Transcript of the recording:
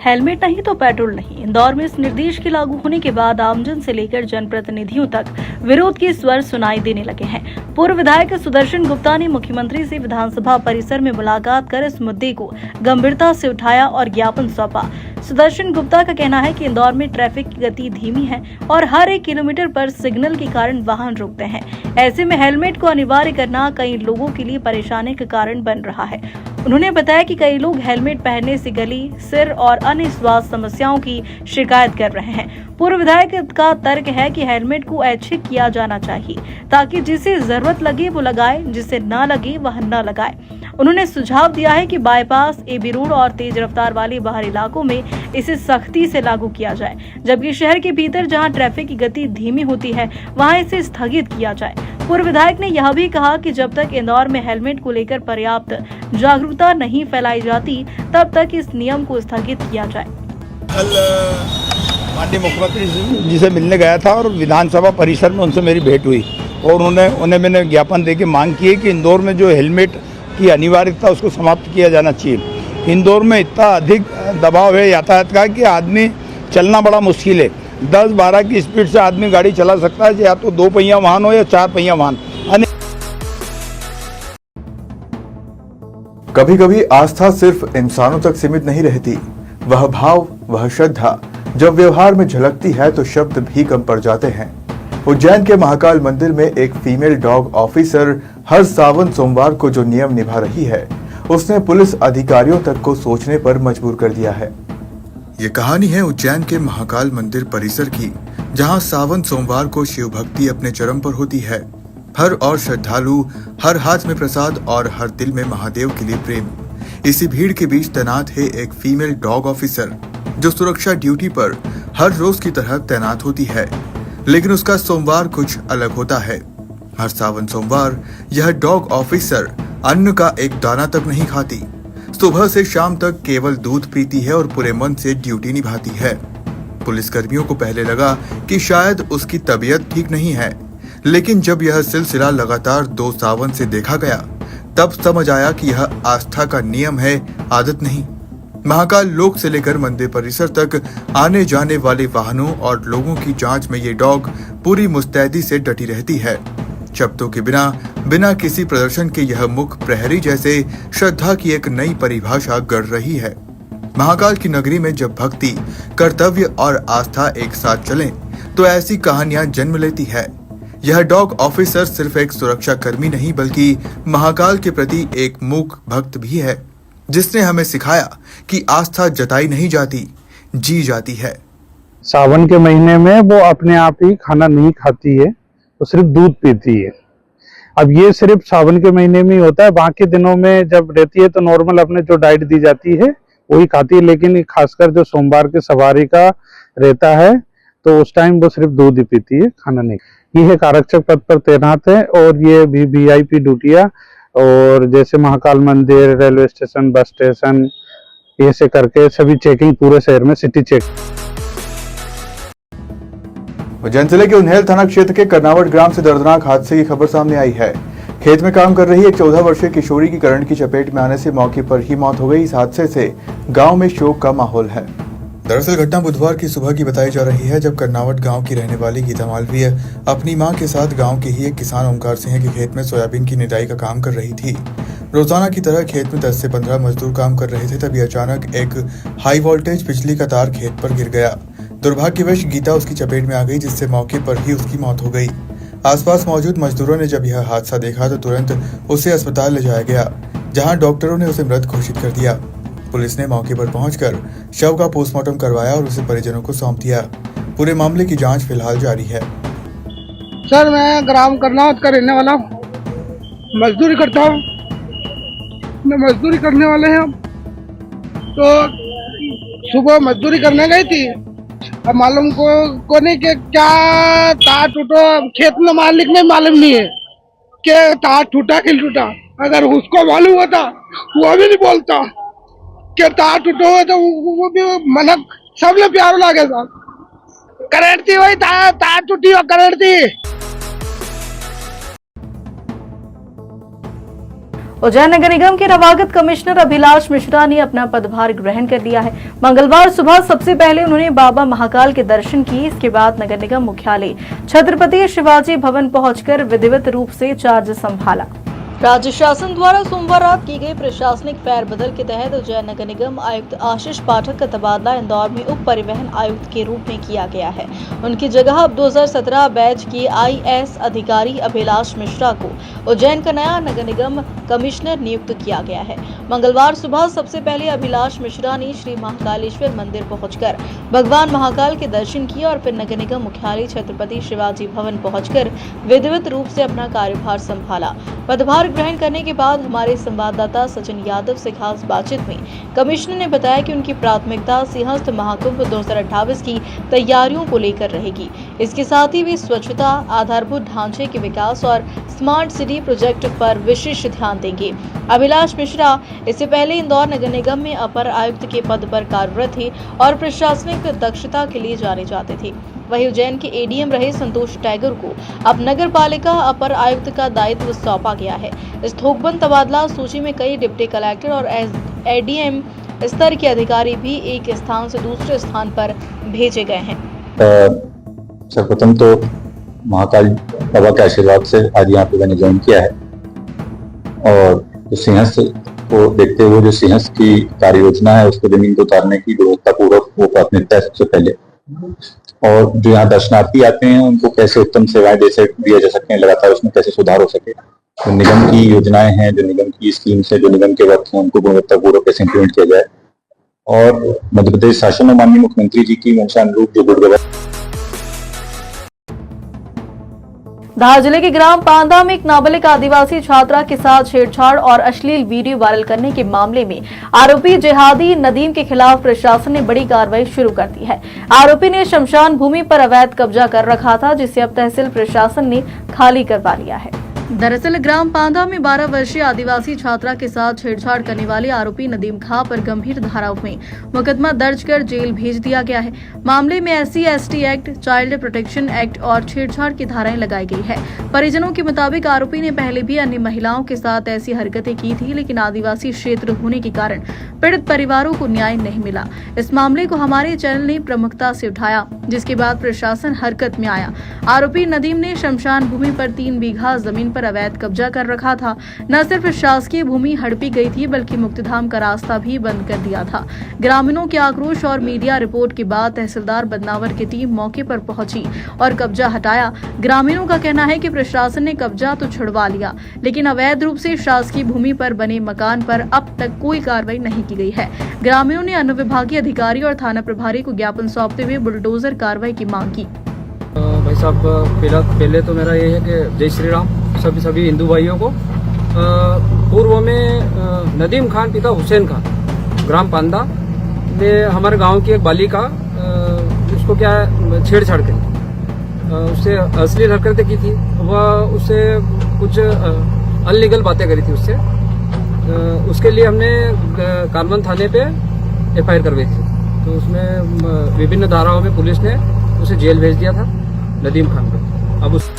Helmet नहीं तो petrol नहीं। इंदौर में इस निर्देश के लागू होने के बाद आमजन से लेकर जनप्रतिनिधियों तक विरोध के स्वर सुनाई देने लगे हैं। पूर्व विधायक सुदर्शन गुप्ता ने मुख्यमंत्री से विधानसभा परिसर में मुलाकात कर इस मुद्दे को गंभीरता से उठाया और ज्ञापन सौंपा। सुदर्शन गुप्ता का कहना है कि इंदौर में ट्रैफिक की गति धीमी है और हर 1 किलोमीटर पर सिग्नल के कारण वाहन रुकते हैं। ऐसे में हेलमेट को अनिवार्य करना कई लोगों के लिए परेशानी का कारण बन रहा है। उन्होंने बताया कि कई लोग हेलमेट पहनने से गली, सिर और अन्य स्वास्थ्य समस्याओं की शिकायत कर रहे हैं। पूर्व विधायक का तर्क है कि हेलमेट को ऐच्छिक किया जाना चाहिए ताकि जिसे जरूरत लगे वो लगाए, जिसे न लगे वह न लगाए। उन्होंने सुझाव दिया है कि बाईपास, एबी रोड और तेज रफ्तार वाले बाहरी इलाकों में इसे सख्ती से लागू किया जाए, जबकि शहर के भीतर जहां ट्रैफिक की गति धीमी होती है वहां इसे स्थगित किया जाए। पूर्व विधायक ने यह भी कहा कि जब तक इंदौर में हेलमेट को लेकर पर्याप्त जागरूकता नहीं फैलाई जाती तब तक इस नियम को स्थगित किया जाए। कल माननीय मुख्यमंत्री जी से मिलने गया था और विधानसभा परिसर में उनसे मेरी भेंट हुई और उन्हें मैंने ज्ञापन देके मांग की है कि इंदौर में जो हेलमेट की अनिवार्यता उसको समाप्त किया जाना चाहिए। इंदौर में इतना अधिक दबाव है यातायात का कि आदमी चलना बड़ा मुश्किल है। 10-12 की स्पीड से आदमी गाड़ी चला सकता है, या तो 2 पहिया वाहन हो या 4 पहिया वाहन। कभी कभी आस्था सिर्फ इंसानों तक सीमित नहीं रहती, वह भाव, वह श्रद्धा जब व्यवहार में झलकती है तो शब्द भी कम पड़ जाते हैं। उज्जैन के महाकाल मंदिर में एक फीमेल डॉग ऑफिसर हर सावन सोमवार को जो नियम निभा रही है उसने पुलिस अधिकारियों तक को सोचने पर मजबूर कर दिया है। ये कहानी है उज्जैन के महाकाल मंदिर परिसर की, जहां सावन सोमवार को शिव भक्ति अपने चरम पर होती है। हर और श्रद्धालु, हर हाथ में प्रसाद और हर दिल में महादेव के लिए प्रेम। इसी भीड़ के बीच तैनात है एक फीमेल डॉग ऑफिसर जो सुरक्षा ड्यूटी पर हर रोज की तरह तैनात होती है, लेकिन उसका सोमवार कुछ अलग होता है। हर सावन सोमवार यह डॉग ऑफिसर अन्न का एक दाना तक नहीं खाती। सुबह से शाम तक केवल दूध पीती है और पूरे मन से ड्यूटी निभाती है। पुलिसकर्मियों को पहले लगा कि शायद उसकी तबीयत ठीक नहीं है, लेकिन जब यह सिलसिला लगातार 2 सावन से देखा गया तब समझ आया कि यह आस्था का नियम है, आदत नहीं। महाकाल लोक से लेकर मंदिर परिसर तक आने जाने वाले वाहनों और लोगों की जांच में ये डॉग पूरी मुस्तैदी से डटी रहती है। शब्दों के बिना किसी प्रदर्शन के यह मुख प्रहरी जैसे श्रद्धा की एक नई परिभाषा गढ़ रही है। महाकाल की नगरी में जब भक्ति, कर्तव्य और आस्था एक साथ चलें, तो ऐसी कहानियां जन्म लेती है। यह डॉग ऑफिसर सिर्फ एक सुरक्षा कर्मी नहीं बल्कि महाकाल के प्रति एक मूक भक्त भी है, जिसने हमें सिखाया कि आस्था जताई नहीं जाती, जी जाती है। सावन के महीने में वो अपने आप ही खाना नहीं खाती है, वो सिर्फ दूध पीती है। अब ये सिर्फ सावन के महीने में ही होता है, बाकी दिनों में जब रहती है तो नॉर्मल अपने जो डाइट दी जाती है वही खाती है, लेकिन खासकर जो सोमवार के सवारी का रहता है तो उस टाइम वो सिर्फ दूध ही पीती है, खाना नहीं। ये एक आरक्षक पद पर तैनात है और ये भी VIP ड्यूटियां, और जैसे महाकाल मंदिर, रेलवे स्टेशन, बस स्टेशन, ऐसे करके सभी चेकिंग पूरे शहर में सिटी चेक। उज्जैन जिले के उन्हेल थाना क्षेत्र के कर्नावट ग्राम से दर्दनाक हादसे की खबर सामने आई है। खेत में काम कर रही एक 14 वर्षीय किशोरी की करंट की चपेट में आने से मौके पर ही मौत हो गई। इस हादसे से गांव में शोक का माहौल है। दरअसल घटना बुधवार की सुबह की बताई जा रही है, जब कर्नावट गांव की रहने वाली गीता मालवीय अपनी मां के साथ गांव के ही एक किसान ओमकार सिंह के खेत में सोयाबीन की निदाई का काम कर रही थी। रोजाना की तरह खेत में 10 से 15 मजदूर काम कर रहे थे, तभी अचानक एक हाई वोल्टेज बिजली का तार खेत पर गिर गया। दुर्भाग्यवश गीता उसकी चपेट में आ गई, जिससे मौके पर ही उसकी मौत हो गई। आसपास मौजूद मजदूरों ने जब यह हादसा देखा तो तुरंत उसे अस्पताल ले जाया गया, जहां डॉक्टरों ने उसे मृत घोषित कर दिया। पुलिस ने मौके पर पहुंचकर शव का पोस्टमार्टम करवाया और उसे परिजनों को सौंप दिया। पूरे मामले की जांच फिलहाल जारी है। सर, मैं ग्राम कर्नावट का रहने वाला मजदूरी करता हूँ। मैं मजदूरी करने वाले हैं, तो सुबह मजदूरी करने गई थी। अब मालूम को नहीं कि क्या तार टूटो, खेत में मालिक में मालूम नहीं है कि तार टूटा कि टूटा। अगर उसको मालूम होता वो भी नहीं बोलता कि तार टूटो हुए, तो वो भी मतलब सब लोग प्यार लागे था। करंट थी, वही तार टूटी और करंट थी। उज्जैन नगर निगम के नवागत कमिश्नर अभिलाष मिश्रा ने अपना पदभार ग्रहण कर लिया है। मंगलवार सुबह सबसे पहले उन्होंने बाबा महाकाल के दर्शन किए। इसके बाद नगर निगम मुख्यालय छत्रपति शिवाजी भवन पहुंचकर विधिवत रूप से चार्ज संभाला। राज्य शासन द्वारा सोमवार रात की गई प्रशासनिक फेरबदल के तहत उज्जैन नगर निगम आयुक्त आशीष पाठक का तबादला इंदौर में उप परिवहन आयुक्त के रूप में किया गया है। उनकी जगह अब 2017 बैच के IAS अधिकारी अभिलाष मिश्रा को उज्जैन का नया नगर निगम कमिश्नर नियुक्त किया गया है। मंगलवार सुबह सबसे पहले अभिलाष मिश्रा ने श्री महाकालेश्वर मंदिर पहुंचकर भगवान महाकाल के दर्शन किए और फिर नगर निगम मुख्यालय छत्रपति शिवाजी भवन पहुंचकर विधिवत रूप से अपना कार्यभार संभाला। पदभार ग्रहण करने के बाद हमारे संवाददाता सचिन यादव से खास बातचीत में कमिश्नर ने बताया कि उनकी प्राथमिकता सिंहस्थ महाकुंभ 2028 की तैयारियों को लेकर रहेगी। इसके साथ ही वे स्वच्छता, आधारभूत ढांचे के विकास और स्मार्ट सिटी प्रोजेक्ट पर विशेष ध्यान देंगे। अभिलाष मिश्रा इससे पहले इंदौर नगर निगम में अपर आयुक्त के पद पर कार्यरत थे और प्रशासनिक दक्षता के लिए जाने जाते थे। वहीं उज्जैन के ADM रहे संतोष टाइगर को अब नगर पालिका अपर आयुक्त का दायित्व सौंपा गया है। इस थोकबंद तबादला सूची में कई डिप्टी कलेक्टर और ADM स्तर के अधिकारी भी एक स्थान से दूसरे स्थान पर भेजे गए हैं। सर्वप्रथम तो महाकाल बाबा के आशीर्वाद से आज यहाँ पे मैंने ज्वाइन किया है और जो सिंहस्थ को देखते हुए जो सिंहस्थ की कार्य योजना है उसको जमीन को उतारने की गुणवत्तापूर्वक वो प्राथमिकता है सबसे पहले। और जो यहाँ दर्शनार्थी आते हैं उनको कैसे उत्तम सेवाएं दिया जा सके, लगातार उसमें कैसे सुधार हो सके, जो निगम की योजनाएं हैं, जो निगम की स्कीम्स है, जो निगम के वर्क हैं, उनको गुणवत्तापूर्वक कैसे इंप्लीमेंट किया जाए और मध्य प्रदेश शासन और माननीय मुख्यमंत्री जी की मंशा अनुरूप जो गुड गवर्नेंस। धार जिले के ग्राम पांदा में एक नाबालिग आदिवासी छात्रा के साथ छेड़छाड़ और अश्लील वीडियो वायरल करने के मामले में आरोपी जिहादी नदीम के खिलाफ प्रशासन ने बड़ी कार्रवाई शुरू कर दी है। आरोपी ने शमशान भूमि पर अवैध कब्जा कर रखा था, जिसे अब तहसील प्रशासन ने खाली करवा लिया है। दरअसल ग्राम पांदा में 12 वर्षीय आदिवासी छात्रा के साथ छेड़छाड़ करने वाले आरोपी नदीम खां पर गंभीर धाराओं में मुकदमा दर्ज कर जेल भेज दिया गया है। मामले में SC/ST act, child protection act और छेड़छाड़ की धाराएं लगाई गई है। परिजनों के मुताबिक आरोपी ने पहले भी अन्य महिलाओं के साथ ऐसी हरकतें की थी, लेकिन आदिवासी क्षेत्र होने के कारण पीड़ित परिवारों को न्याय नहीं मिला। इस मामले को हमारे चैनल ने प्रमुखता से उठाया, जिसके बाद प्रशासन हरकत में आया। आरोपी नदीम ने शमशान भूमि पर 3 बीघा जमीन पर अवैध कब्जा कर रखा था। न सिर्फ शासकीय भूमि हड़पी गई थी, बल्कि मुक्तिधाम का रास्ता भी बंद कर दिया था। ग्रामीणों के आक्रोश और मीडिया रिपोर्ट के बाद तहसीलदार बदनावर की टीम मौके पर पहुंची और कब्जा हटाया। ग्रामीणों का कहना है कि प्रशासन ने कब्जा तो छुड़वा लिया, लेकिन अवैध रूप से शासकीय भूमि पर बने मकान पर अब तक कोई कार्रवाई नहीं की गई है। ग्रामीणों ने अनुविभागीय अधिकारी और थाना प्रभारी को ज्ञापन सौंपते हुए बुलडोजर कार्रवाई की मांग की। भाई साहब, पहले तो मेरा ये है कि जय श्री राम सभी हिंदू भाइयों को। पूर्व में नदीम खान पिता हुसैन खान ग्राम पांदा में हमारे गांव की एक बालिका उसको क्या छेड़छाड़ करी, उससे अश्लील हरकतें की थी। वह उससे कुछ अनलीगल बातें करी थी उससे। उसके लिए हमने कारवन थाने पे FIR करवाई थी, तो उसमें विभिन्न धाराओं में पुलिस ने उसे जेल भेज दिया था नदीम खान को। अब उस